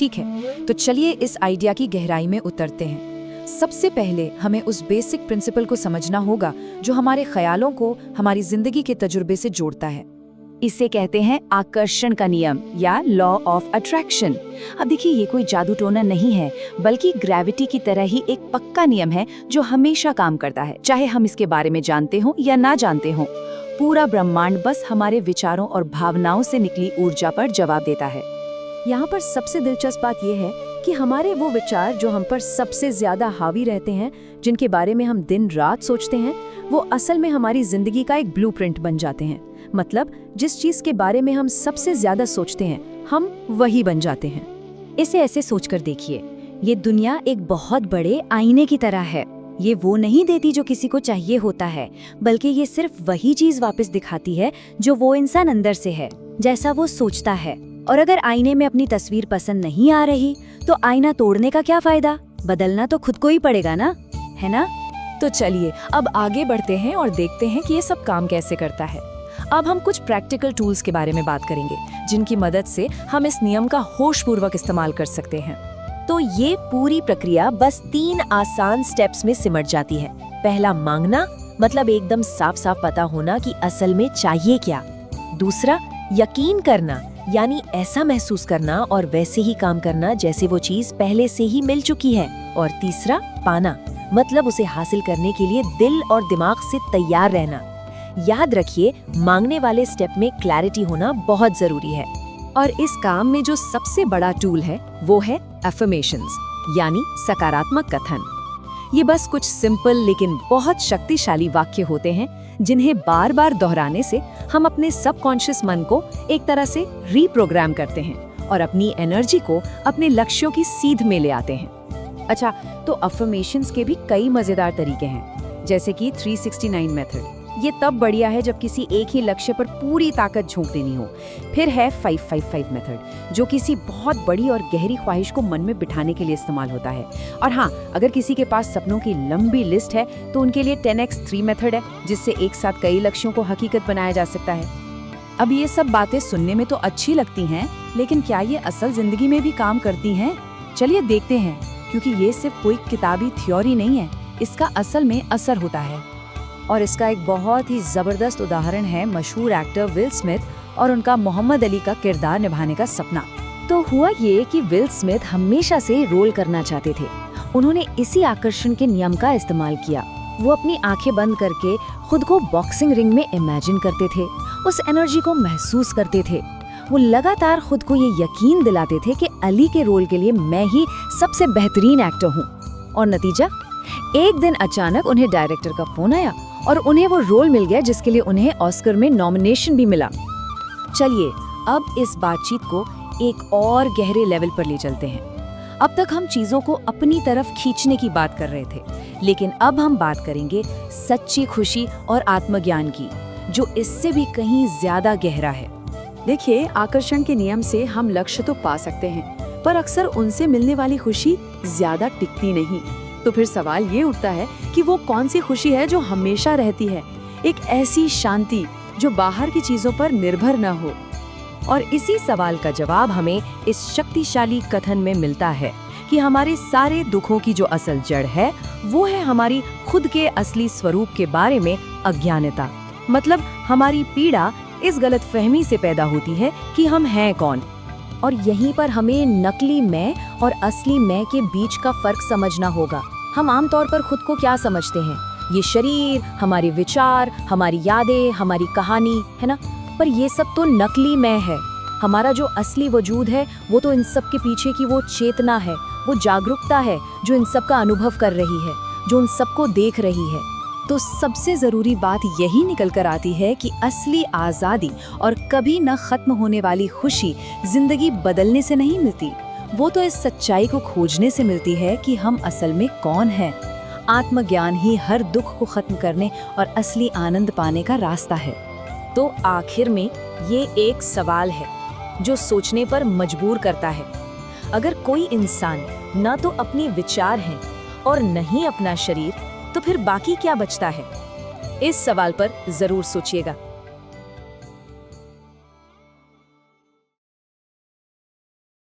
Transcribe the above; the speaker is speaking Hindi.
ठीक है, तो चलिए इस आइडिया की गहराई में उतरते हैं। सबसे पहले हमें उस बेसिक प्रिंसिपल को समझना होगा जो हमारे ख्यालों को हमारी जिंदगी के तजुर्बे से जोड़ता है। इसे कहते हैं आकर्षण का नियम या लॉ ऑफ अट्रैक्शन। अब देखिए, ये कोई जादू टोना नहीं है, बल्कि ग्रेविटी की तरह ही एक पक्का नियम है जो हमेशा काम करता है, चाहे हम इसके बारे में जानते हों या ना जानते हों। पूरा ब्रह्मांड बस हमारे विचारों और भावनाओं से निकली ऊर्जा पर जवाब देता है। यहाँ पर सबसे दिलचस्प बात यह है कि हमारे वो विचार जो हम पर सबसे ज्यादा हावी रहते हैं, जिनके बारे में हम दिन रात सोचते हैं, वो असल में हमारी जिंदगी का एक ब्लूप्रिंट बन जाते हैं। मतलब जिस चीज के बारे में हम सबसे ज्यादा सोचते हैं, हम वही बन जाते हैं। इसे ऐसे सोचकर देखिए, ये दुनिया एक बहुत बड़े आईने की तरह है। ये वो नहीं देती जो किसी को चाहिए होता है, बल्कि ये सिर्फ वही चीज वापस दिखाती है जो वो इंसान अंदर से है, जैसा वो सोचता है। और अगर आईने में अपनी तस्वीर पसंद नहीं आ रही, तो आईना तोड़ने का क्या फायदा? बदलना तो खुद को ही पड़ेगा ना, है ना? तो चलिए अब आगे बढ़ते हैं और देखते हैं कि ये सब काम कैसे करता है। अब हम कुछ प्रैक्टिकल टूल्स के बारे में बात करेंगे, जिनकी मदद से हम इस नियम का होशपूर्वक इस्तेमाल कर सकते हैं। तो ये पूरी प्रक्रिया बस 3 आसान स्टेप्स में सिमट जाती है। पहला, मांगना, मतलब एकदम साफ साफ पता होना कि असल में चाहिए क्या। दूसरा, यकीन करना, यानी ऐसा महसूस करना और वैसे ही काम करना जैसे वो चीज पहले से ही मिल चुकी है। और तीसरा, पाना, मतलब उसे हासिल करने के लिए दिल और दिमाग से तैयार रहना। याद रखिए, मांगने वाले स्टेप में क्लैरिटी होना बहुत जरूरी है। और इस काम में जो सबसे बड़ा टूल है वो है अफर्मेशंस, यानी सकारात्मक कथन। ये बस कुछ सिंपल लेकिन बहुत शक्तिशाली वाक्य होते हैं जिन्हें बार बार दोहराने से हम अपने सबकॉन्शियस मन को एक तरह से रीप्रोग्राम करते हैं और अपनी एनर्जी को अपने लक्ष्यों की सीध में ले आते हैं। अच्छा, तो अफर्मेशंस के भी कई मजेदार तरीके हैं, जैसे कि 369 मेथड। ये तब बढ़िया है जब किसी एक ही लक्ष्य पर पूरी ताकत झोंक देनी हो। फिर है 555 मेथड, जो किसी बहुत बड़ी और गहरी ख्वाहिश को मन में बिठाने के लिए इस्तेमाल होता है। और हाँ, अगर किसी के पास सपनों की लंबी लिस्ट है तो उनके लिए 10x3 मेथड है, जिससे एक साथ कई लक्ष्यों को हकीकत बनाया जा सकता है। अब ये सब बातें सुनने में तो अच्छी लगती हैं, लेकिन क्या ये असल जिंदगी में भी काम करती हैं? चलिए देखते हैं, क्योंकि ये सिर्फ कोई किताबी थ्योरी नहीं है, इसका असल में असर होता है। और इसका एक बहुत ही जबरदस्त उदाहरण है मशहूर एक्टर विल स्मिथ और उनका मोहम्मद अली का किरदार निभाने का सपना। तो हुआ ये कि विल स्मिथ हमेशा से रोल करना चाहते थे। उन्होंने इसी आकर्षण के नियम का इस्तेमाल किया। वो अपनी आंखें बंद करके खुद को बॉक्सिंग रिंग में इमेजिन करते थे, उस एनर्जी को महसूस करते थे। वो लगातार खुद को ये यकीन दिलाते थे कि अली के रोल के लिए मैं ही सबसे बेहतरीन एक्टर हूँ। और नतीजा, एक दिन अचानक उन्हें डायरेक्टर का फोन आया और उन्हें वो रोल मिल गया जिसके लिए उन्हें ऑस्कर में नॉमिनेशन भी मिला। चलिए अब इस बातचीत को एक और गहरे लेवल पर ले चलते हैं। अब तक हम चीजों को अपनी तरफ खींचने की बात कर रहे थे, लेकिन अब हम बात करेंगे सच्ची खुशी और आत्मज्ञान की, जो इससे भी कहीं ज्यादा गहरा है। देखिए, आकर्षण के नियम से हम लक्ष्य तो पा सकते हैं, पर अक्सर उनसे मिलने वाली खुशी ज्यादा टिकती नहीं। तो फिर सवाल ये उठता है कि वो कौन सी खुशी है जो हमेशा रहती है, एक ऐसी शांति जो बाहर की चीजों पर निर्भर न हो। और इसी सवाल का जवाब हमें इस शक्तिशाली कथन में मिलता है कि हमारे सारे दुखों की जो असल जड़ है, वो है हमारी खुद के असली स्वरूप के बारे में अज्ञानता। मतलब हमारी पीड़ा इस गलतफहमी से पैदा होती है कि हम हैं कौन। और यहीं पर हमें नकली मैं और असली मैं के बीच का फर्क समझना होगा। हम आमतौर पर खुद को क्या समझते हैं? ये शरीर, हमारे विचार, हमारी यादें, हमारी कहानी, है ना? पर ये सब तो नकली मैं है। हमारा जो असली वजूद है वो तो इन सब के पीछे की वो चेतना है, वो जागरूकता है जो इन सब का अनुभव कर रही है, जो उन सबको देख रही है। तो सबसे जरूरी बात यही निकल कर आती है कि असली आजादी और कभी न खत्म होने वाली खुशी जिंदगी बदलने से नहीं मिलती, वो तो इस सच्चाई को खोजने से मिलती है कि हम असल में कौन हैं। आत्मज्ञान ही हर दुख को खत्म करने और असली आनंद पाने का रास्ता है। तो आखिर में ये एक सवाल है जो सोचने पर मजबूर करता है। अगर कोई इंसान न तो अपने विचार हैं और न ही अपना शरीर, तो फिर बाकी क्या बचता है? इस सवाल पर जरूर सोचिएगा।